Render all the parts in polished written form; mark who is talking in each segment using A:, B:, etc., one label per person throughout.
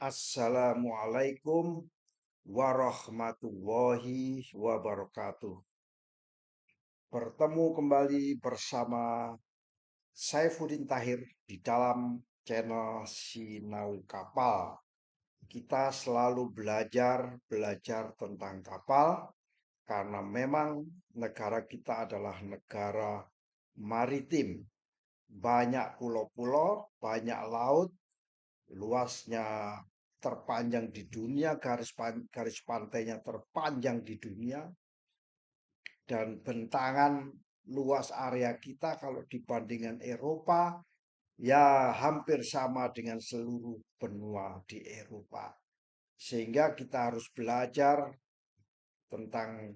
A: Assalamualaikum warahmatullahi wabarakatuh. Bertemu kembali bersama Saifuddin Tahir di dalam channel Sinau Kapal. Kita selalu belajar tentang kapal karena memang negara kita adalah negara maritim. Banyak pulau-pulau, banyak laut, luasnya terpanjang di dunia, garis pantainya terpanjang di dunia, dan bentangan luas area kita kalau dibandingkan Eropa ya hampir sama dengan seluruh benua di Eropa. Sehingga kita harus belajar tentang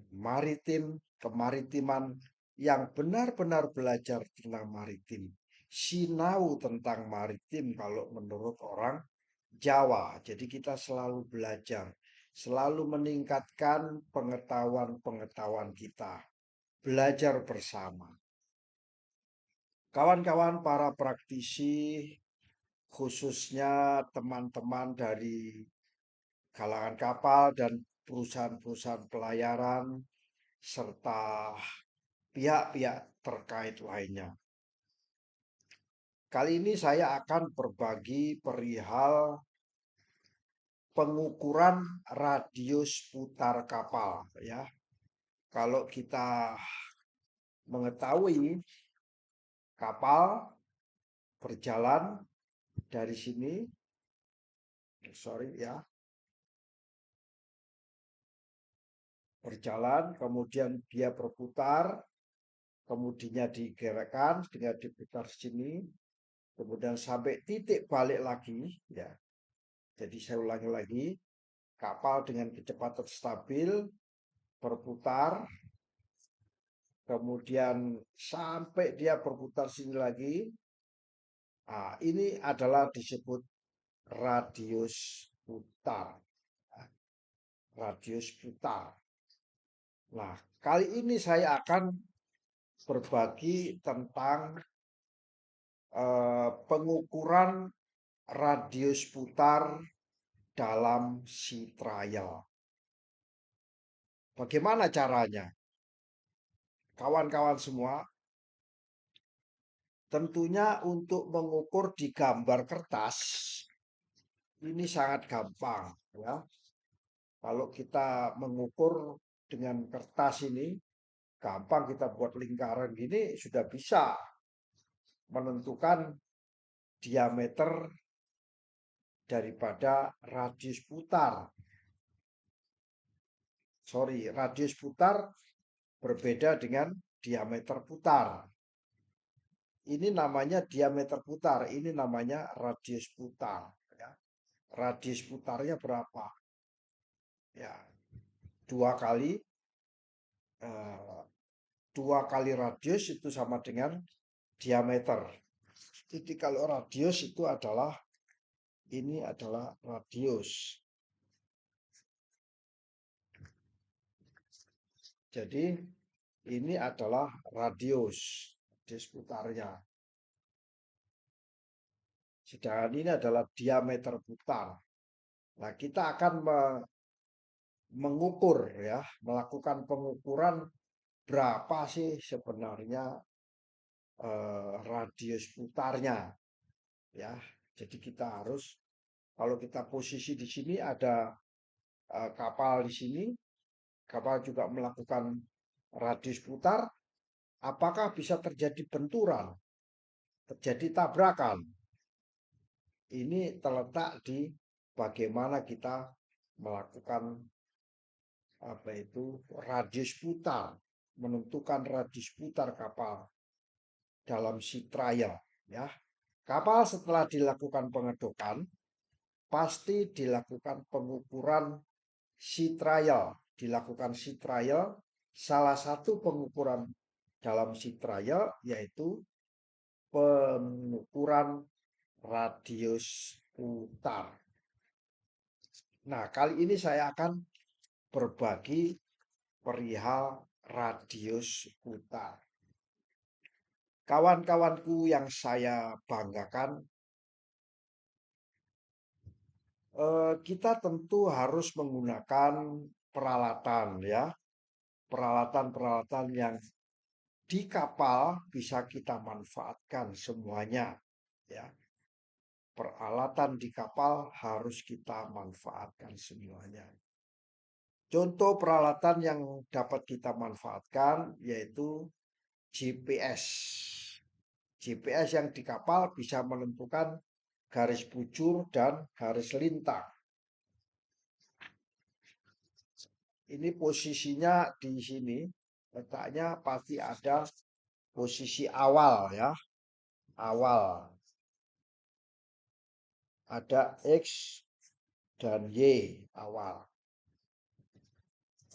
A: kemaritiman yang benar-benar belajar tentang maritim. Sinau tentang maritim kalau menurut orang Jawa. Jadi kita selalu belajar, selalu meningkatkan pengetahuan kita, belajar bersama. Kawan-kawan para praktisi, khususnya teman-teman dari kalangan kapal dan perusahaan-perusahaan pelayaran, serta pihak-pihak terkait lainnya. Kali ini saya akan berbagi perihal pengukuran radius putar kapal ya. Kalau kita mengetahui kapal berjalan dari sini, berjalan, kemudian dia berputar, kemudiannya digerakkan dengan diputar sini, kemudian sampai titik balik lagi, ya. Jadi saya ulangi lagi, kapal dengan kecepatan stabil berputar, kemudian sampai dia berputar sini lagi. Nah, ini adalah disebut radius putar. Radius putar. Nah, kali ini saya akan berbagi tentang pengukuran radius putar dalam sea trial. Bagaimana caranya? Kawan-kawan semua, tentunya untuk mengukur di gambar kertas ini sangat gampang ya. Kalau kita mengukur dengan kertas ini gampang, kita buat lingkaran gini sudah bisa menentukan diameter daripada radius putar. Radius putar berbeda dengan diameter putar. Ini namanya diameter putar, ini namanya radius putar. Ya. Radius putarnya berapa? Ya, eh, dua kali radius itu sama dengan diameter. Jadi kalau radius itu adalah radius. Jadi ini adalah radius putarnya. Sedangkan ini adalah diameter putar. Nah, kita akan mengukur ya, melakukan pengukuran berapa sih sebenarnya radius putarnya ya. Jadi kita harus, kalau kita posisi di sini ada kapal di sini, kapal juga melakukan radius putar, apakah bisa terjadi benturan, terjadi tabrakan? Ini terletak di bagaimana kita melakukan radius putar, menentukan radius putar kapal dalam sea trial ya. Kapal setelah dilakukan pengedokan pasti dilakukan pengukuran sea trial, salah satu pengukuran dalam sea trial yaitu pengukuran radius putar. Nah, kali ini saya akan berbagi perihal radius putar. Kawan-kawanku yang saya banggakan, Kita tentu harus menggunakan peralatan ya, peralatan-peralatan yang di kapal bisa kita manfaatkan semuanya ya. Peralatan di kapal harus kita manfaatkan semuanya. Contoh peralatan yang dapat kita manfaatkan yaitu GPS. GPS yang di kapal bisa menentukan garis bujur dan garis lintang. Ini posisinya di sini, letaknya pasti ada posisi awal ya, awal. Ada X dan Y awal.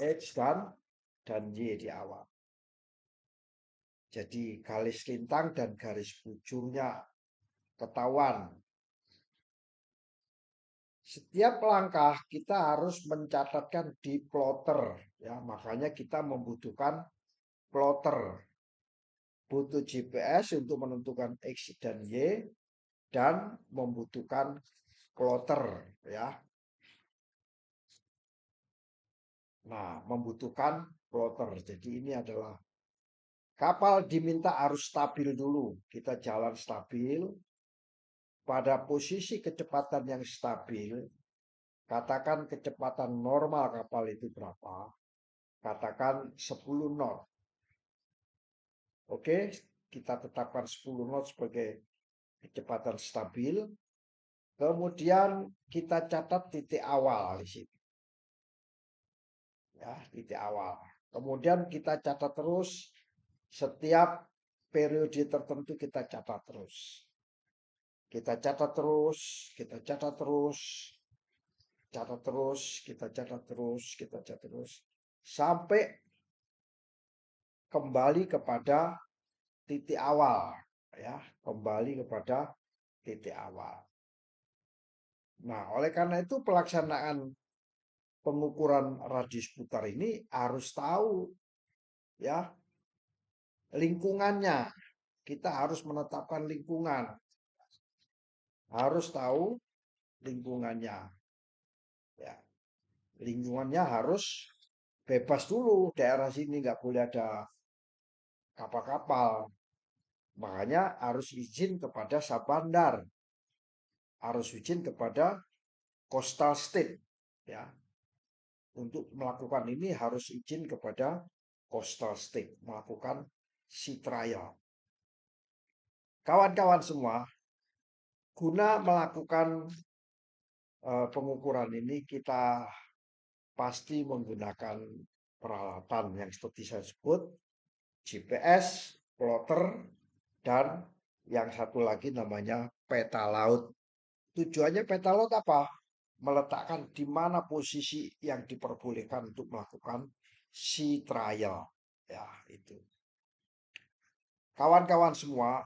A: X dan Y di awal. Jadi garis lintang dan garis bujurnya ketahuan. Setiap langkah kita harus mencatatkan di plotter ya, makanya kita membutuhkan plotter. Butuh GPS untuk menentukan X dan Y dan membutuhkan plotter ya. Nah, membutuhkan plotter. Jadi ini adalah kapal diminta harus stabil dulu. Kita jalan stabil pada posisi kecepatan yang stabil. Katakan kecepatan normal kapal itu berapa? Katakan 10 knot. Oke, kita tetapkan 10 knot sebagai kecepatan stabil. Kemudian kita catat titik awal di sini. Ya, titik awal. Kemudian kita catat terus setiap periode tertentu kita catat terus. Kita catat terus, kita catat terus, catat terus, kita catat terus, kita catat terus sampai kembali kepada titik awal ya, kembali kepada titik awal. Nah, oleh karena itu pelaksanaan pengukuran radius putar ini harus tahu ya lingkungannya. Kita harus menetapkan lingkungan. Harus tahu lingkungannya. Ya, lingkungannya harus bebas dulu. Daerah sini nggak boleh ada kapal-kapal. Makanya harus izin kepada Sabandar. Harus izin kepada Coastal State. Ya, untuk melakukan ini harus izin kepada Coastal State. Melakukan sea trial. Kawan-kawan semua, guna melakukan pengukuran ini kita pasti menggunakan peralatan yang seperti saya sebut, GPS, plotter, dan yang satu lagi namanya peta laut. Tujuannya peta laut apa? Meletakkan di mana posisi yang diperbolehkan untuk melakukan sea trial. Ya, itu. Kawan-kawan semua,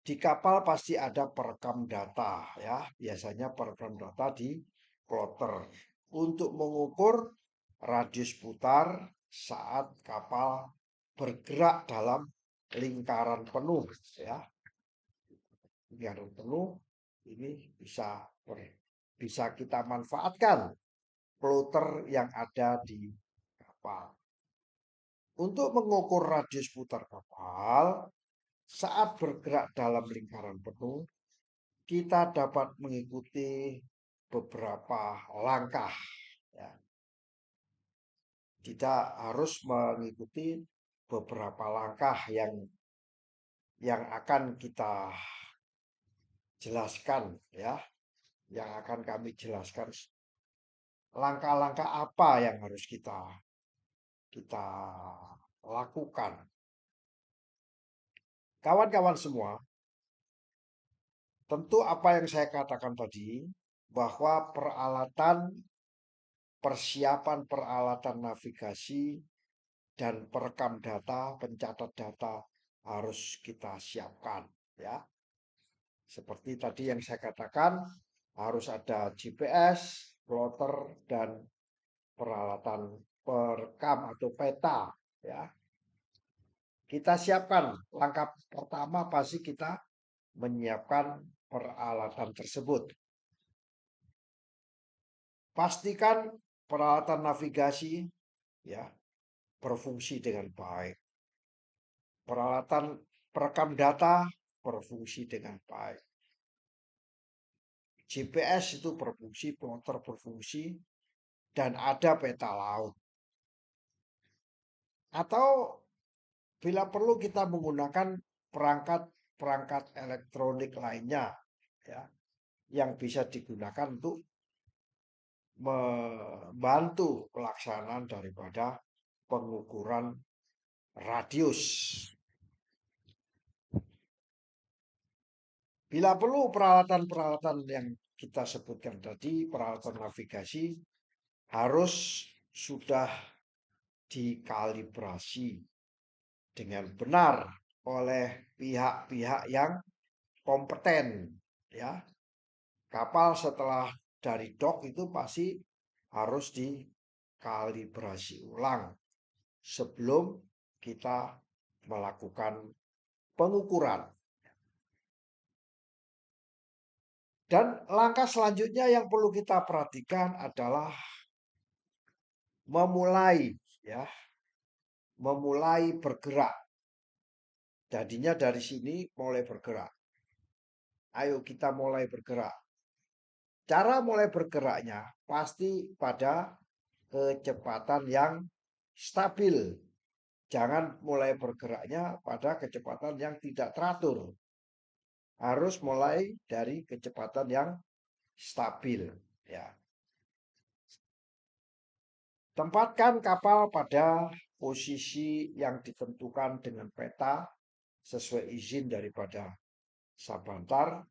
A: di kapal pasti ada perekam data ya, biasanya perekam data di plotter untuk mengukur radius putar saat kapal bergerak dalam lingkaran penuh ya. Lingkaran penuh ini bisa kita manfaatkan plotter yang ada di kapal. Untuk mengukur radius putar kapal saat bergerak dalam lingkaran penuh, kita dapat mengikuti beberapa langkah. Ya. Kita harus mengikuti beberapa langkah yang akan kita jelaskan, ya, yang akan kami jelaskan. Langkah-langkah apa yang harus kita lakukan? Kawan-kawan semua, tentu apa yang saya katakan tadi bahwa persiapan peralatan navigasi dan perekam data, pencatat data harus kita siapkan ya. Seperti tadi yang saya katakan, harus ada GPS, plotter dan peralatan perekam atau peta ya. Kita siapkan langkah pertama pasti kita menyiapkan peralatan tersebut. Pastikan peralatan navigasi ya berfungsi dengan baik. Peralatan perekam data berfungsi dengan baik. GPS itu berfungsi, plotter berfungsi, dan ada peta laut. Atau bila perlu kita menggunakan perangkat-perangkat elektronik lainnya ya, yang bisa digunakan untuk membantu pelaksanaan daripada pengukuran radius. Bila perlu peralatan-peralatan yang kita sebutkan tadi, peralatan navigasi harus sudah dikalibrasi dengan benar oleh pihak-pihak yang kompeten ya. Kapal setelah dari dok itu pasti harus dikalibrasi ulang sebelum kita melakukan pengukuran. Dan langkah selanjutnya yang perlu kita perhatikan adalah memulai bergerak. Jadinya dari sini mulai bergerak. Ayo kita mulai bergerak. Cara mulai bergeraknya pasti pada kecepatan yang stabil. Jangan mulai bergeraknya pada kecepatan yang tidak teratur. Harus mulai dari kecepatan yang stabil. Ya. Tempatkan kapal pada posisi yang ditentukan dengan peta sesuai izin daripada Sabantar.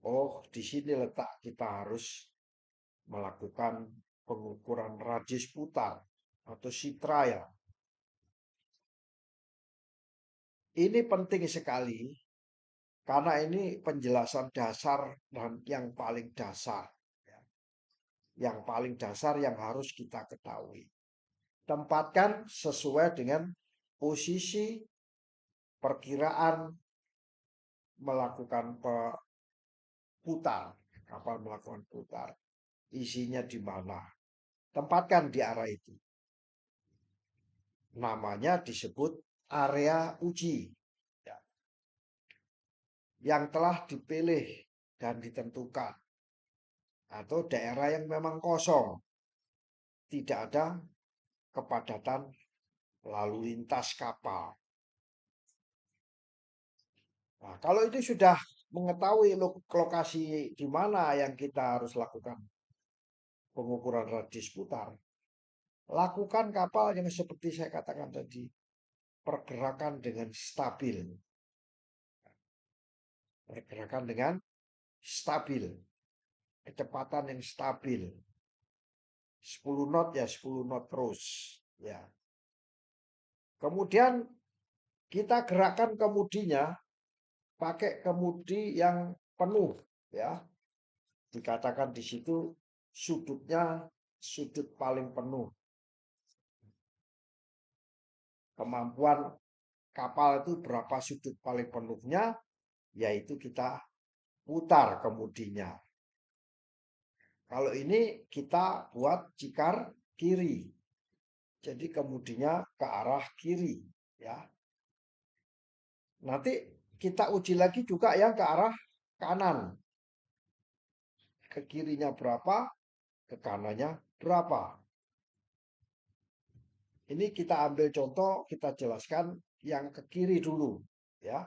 A: Oh, di sini letak kita harus melakukan pengukuran radius putar atau sitra ya. Ini penting sekali karena ini penjelasan dasar dan yang paling dasar. Yang paling dasar yang harus kita ketahui. Tempatkan sesuai dengan posisi perkiraan melakukan putar, kapal melakukan putar. Isinya di mana? Tempatkan di arah itu. Namanya disebut area uji. Ya. Yang telah dipilih dan ditentukan. Atau daerah yang memang kosong. Tidak ada kepadatan lalu lintas kapal. Nah, kalau itu sudah mengetahui lokasi di mana yang kita harus lakukan pengukuran radius putar, lakukan kapal yang seperti saya katakan tadi, pergerakan dengan stabil. Pergerakan dengan stabil. Kecepatan yang stabil. 10 knot ya 10 knot terus. Ya. Kemudian kita gerakkan kemudinya pakai kemudi yang penuh ya. Dikatakan di situ sudutnya sudut paling penuh. Kemampuan kapal itu berapa sudut paling penuhnya, yaitu kita putar kemudinya. Kalau ini kita buat cikar kiri. Jadi kemudinya ke arah kiri ya. Nanti kita uji lagi juga yang ke arah kanan. Ke kirinya berapa, ke kanannya berapa. Ini kita ambil contoh, kita jelaskan yang ke kiri dulu ya.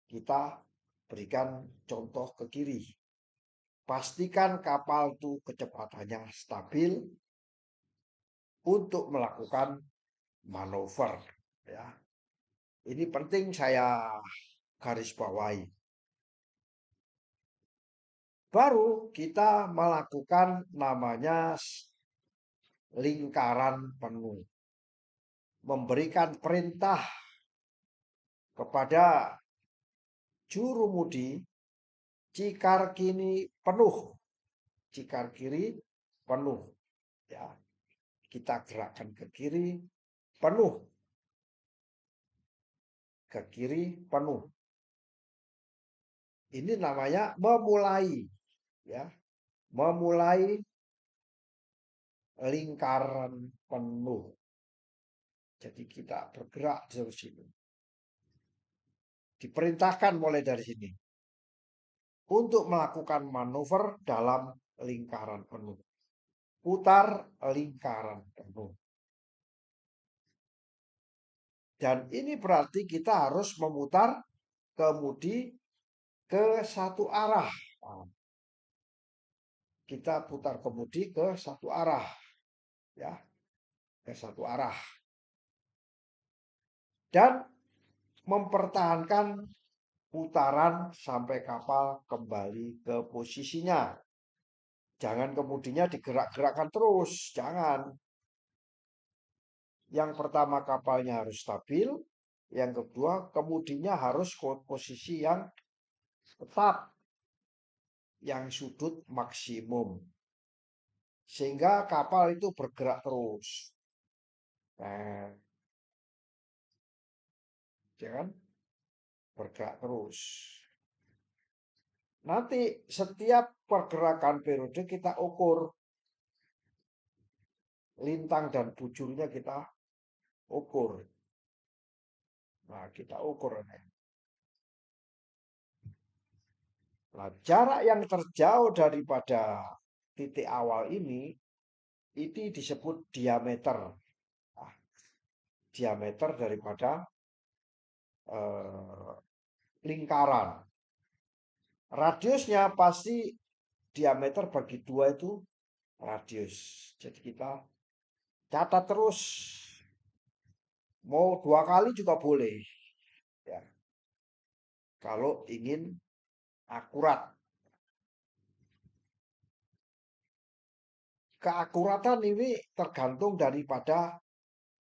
A: Kita berikan contoh ke kiri. Pastikan kapal itu kecepatannya stabil untuk melakukan manuver ya. Ini penting saya garis bawahi. Baru kita melakukan namanya lingkaran penuh. Memberikan perintah kepada jurumudi cikar kini penuh, cikar kiri penuh. Ya, kita gerakkan ke kiri penuh, ke kiri penuh. Ini namanya memulai, ya, memulai lingkaran penuh. Jadi kita bergerak dari sini. Diperintahkan mulai dari sini untuk melakukan manuver dalam lingkaran penuh. Putar lingkaran penuh. Dan ini berarti kita harus memutar kemudi ke satu arah. Nah, kita putar kemudi ke satu arah, ya, ke satu arah. Dan mempertahankan putaran sampai kapal kembali ke posisinya. Jangan kemudinya digerak-gerakkan terus, jangan. Yang pertama kapalnya harus stabil, yang kedua kemudinya harus posisi yang tetap, yang sudut maksimum. Sehingga kapal itu bergerak terus. Nah, jangan bergerak terus. Nanti setiap pergerakan periode kita ukur. Lintang dan bujurnya kita ukur. Nah, kita ukur ini. Nah, jarak yang terjauh daripada titik awal ini disebut diameter. Nah, diameter daripada lingkaran. Radiusnya pasti diameter bagi 2 itu radius. Jadi kita catat terus. Mau 2 kali juga boleh. Ya. Kalau ingin akurat. Keakuratan ini tergantung daripada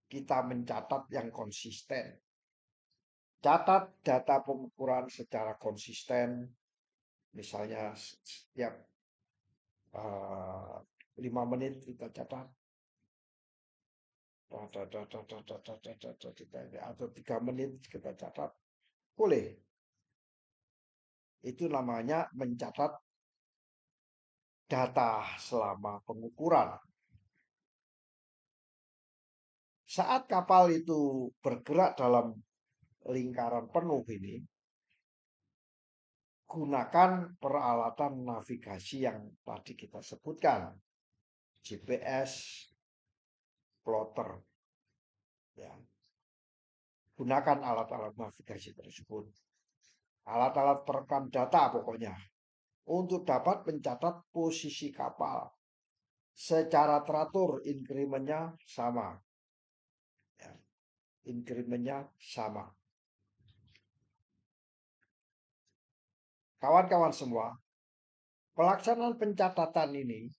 A: kita mencatat yang konsisten. Catat data pengukuran secara konsisten. Misalnya setiap 5 menit kita catat. Atau 3 menit kita catat. Boleh. Itu namanya mencatat data selama pengukuran. Saat kapal itu bergerak dalam lingkaran penuh ini, gunakan peralatan navigasi yang tadi kita sebutkan. GPS, plotter. Ya. Gunakan alat-alat navigasi tersebut. Alat-alat perekam data pokoknya. Untuk dapat mencatat posisi kapal. Secara teratur, increment-nya sama. Ya. Increment-nya sama. Kawan-kawan semua, pelaksanaan pencatatan ini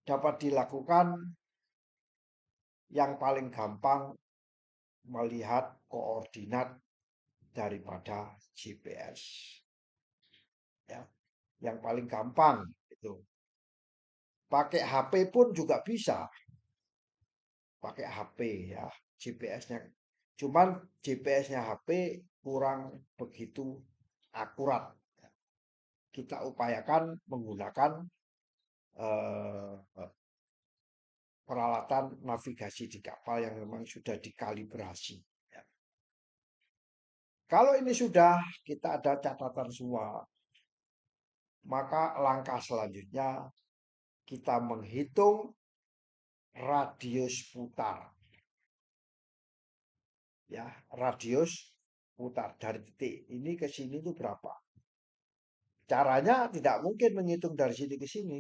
A: dapat dilakukan yang paling gampang melihat koordinat daripada GPS. Ya, yang paling gampang itu. Pakai HP pun juga bisa. Pakai HP ya, GPS-nya. Cuman GPS-nya HP kurang begitu akurat. Kita upayakan menggunakan peralatan navigasi di kapal yang memang sudah dikalibrasi. Ya. Kalau ini sudah kita ada catatan semua, maka langkah selanjutnya kita menghitung radius putar. Ya, radius putar dari titik ini ke sini itu berapa? Caranya tidak mungkin menghitung dari sini ke sini.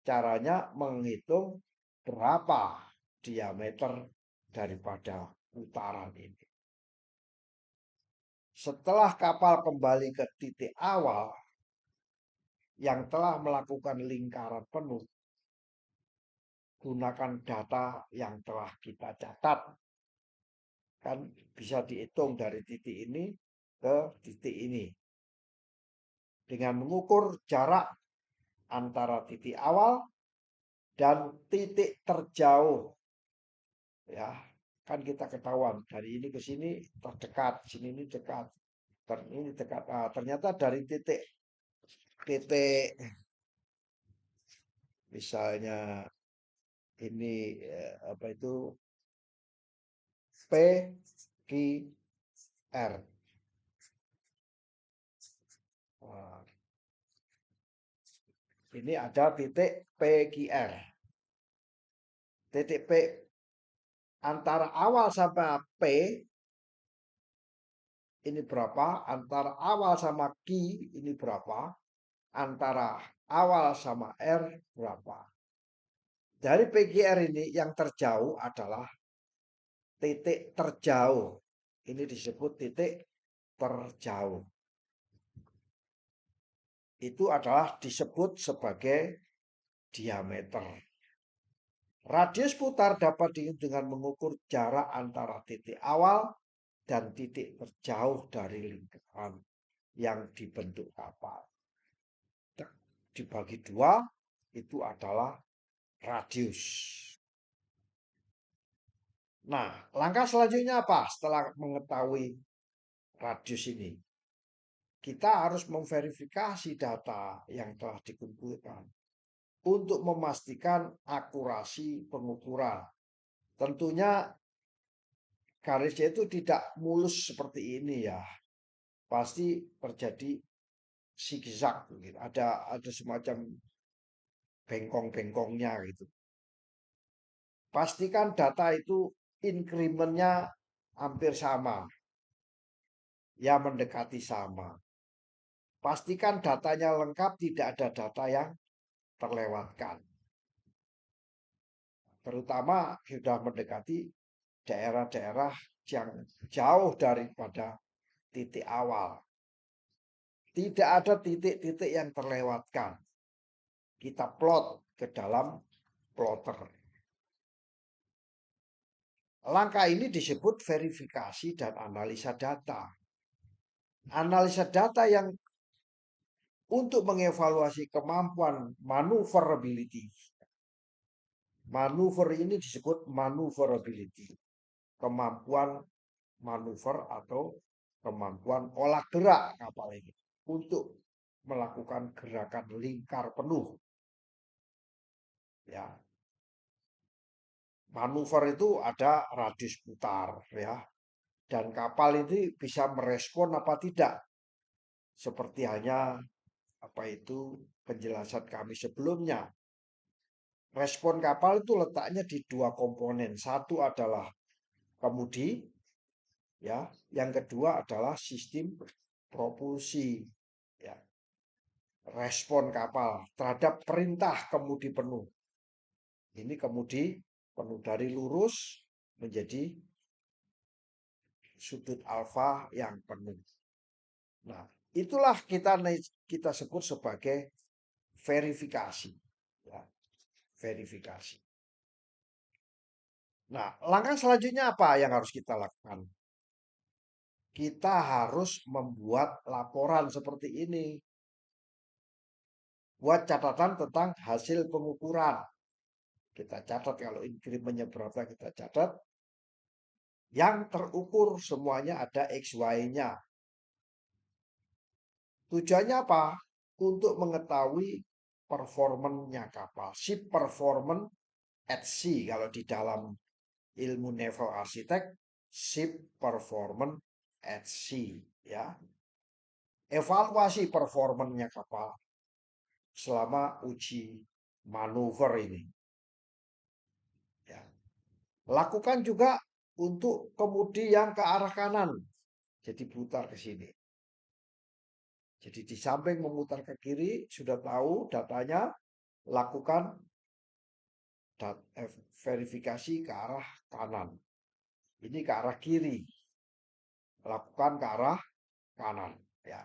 A: Caranya menghitung berapa diameter daripada putaran ini. Setelah kapal kembali ke titik awal yang telah melakukan lingkaran penuh, gunakan data yang telah kita catat. Kan bisa dihitung dari titik ini ke titik ini. Dengan mengukur jarak antara titik awal dan titik terjauh. Ya, kan kita ketahuan dari ini ke sini terdekat, sini ini dekat, ini dekat. Nah, ternyata dari titik misalnya Ini apa itu PQR. Nah, ini ada titik PQR. Titik P antara awal sampai P ini berapa, antara awal sama Q ini berapa, antara awal sama R berapa. Dari PQR ini yang terjauh adalah titik terjauh. Ini disebut titik terjauh. Itu adalah disebut sebagai diameter. Radius putar dapat dihitung dengan mengukur jarak antara titik awal dan titik terjauh dari lingkaran yang dibentuk kapal. Dibagi dua, itu adalah radius. Nah, langkah selanjutnya apa setelah mengetahui radius ini? Kita harus memverifikasi data yang telah dikumpulkan untuk memastikan akurasi pengukuran. Tentunya garisnya itu tidak mulus seperti ini ya. Pasti terjadi zigzag gitu. Ada semacam bengkong-bengkongnya gitu. Pastikan data itu incrementnya hampir sama. Ya mendekati sama. Pastikan datanya lengkap, tidak ada data yang terlewatkan. Terutama sudah mendekati daerah-daerah yang jauh daripada titik awal. Tidak ada titik-titik yang terlewatkan. Kita plot ke dalam plotter. Langkah ini disebut verifikasi dan analisa data. Analisa data yang untuk mengevaluasi kemampuan maneuverability. Manuver ini disebut maneuverability. Kemampuan manuver atau kemampuan olah gerak kapal ini untuk melakukan gerakan lingkar penuh. Ya. Manuver itu ada radius putar ya. Dan kapal ini bisa merespon apa tidak. Seperti hanya apa itu penjelasan kami sebelumnya. Respon kapal itu letaknya di dua komponen. Satu adalah kemudi, ya. Yang kedua adalah sistem propulsi, ya. Respon kapal terhadap perintah kemudi penuh. Ini kemudi penuh dari lurus menjadi sudut alfa yang penuh. Nah, itulah kita sebut sebagai verifikasi, ya. Verifikasi. Nah, langkah selanjutnya apa yang harus kita lakukan? Kita harus membuat laporan seperti ini. Buat catatan tentang hasil pengukuran. Kita catat kalau incrementnya berapa kita catat. Yang terukur semuanya ada XY-nya. Tujuannya apa? Untuk mengetahui performanya kapal. Ship performance at sea. Kalau di dalam ilmu naval arsitek, ship performance at sea. Ya. Evaluasi performanya kapal selama uji manuver ini. Ya. Lakukan juga untuk kemudi yang ke arah kanan. Jadi putar ke sini. Jadi di samping memutar ke kiri, sudah tahu datanya, lakukan verifikasi ke arah kanan. Ini ke arah kiri. Lakukan ke arah kanan. Ya.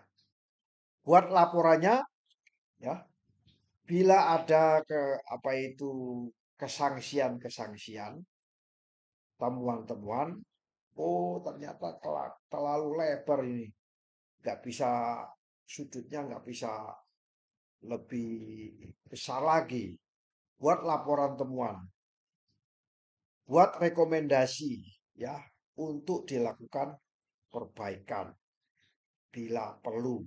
A: Buat laporannya, ya. Bila ada apa itu kesangsian, temuan-temuan, oh ternyata terlalu lebar ini, nggak bisa sudutnya nggak bisa lebih besar lagi. Buat laporan temuan, buat rekomendasi ya untuk dilakukan perbaikan bila perlu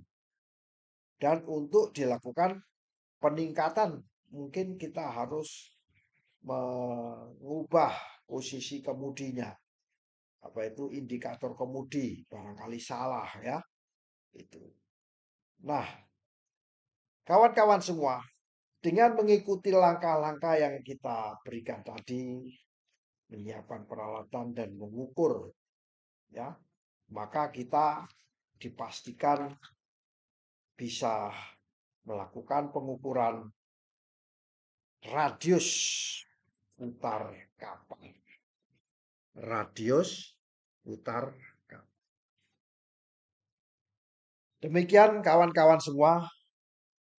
A: dan untuk dilakukan peningkatan. Mungkin kita harus mengubah posisi kemudinya. Apa itu indikator kemudi, barangkali salah ya. Itu. Nah, kawan-kawan semua, dengan mengikuti langkah-langkah yang kita berikan tadi, menyiapkan peralatan dan mengukur, ya, maka kita dipastikan bisa melakukan pengukuran radius putar kapal. Radius putar kapal. Demikian kawan-kawan semua,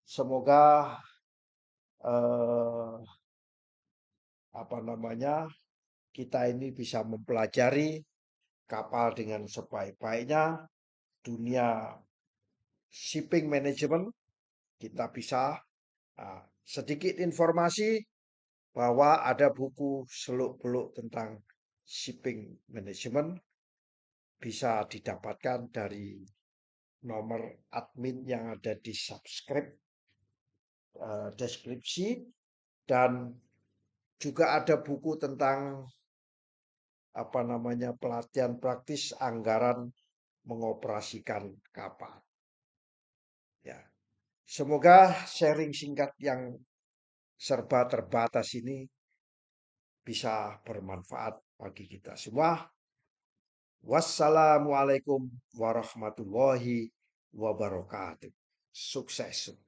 A: semoga eh, apa namanya kita ini bisa mempelajari kapal dengan sebaik-baiknya, dunia shipping management. Kita bisa sedikit informasi bahwa ada buku seluk-beluk tentang shipping management, bisa didapatkan dari nomor admin yang ada di subscribe deskripsi, dan juga ada buku tentang apa namanya pelatihan praktis anggaran mengoperasikan kapal. Ya, semoga sharing singkat yang serba terbatas ini bisa bermanfaat bagi kita semua. Wassalamualaikum warahmatullahi wabarakatuh. Sukses.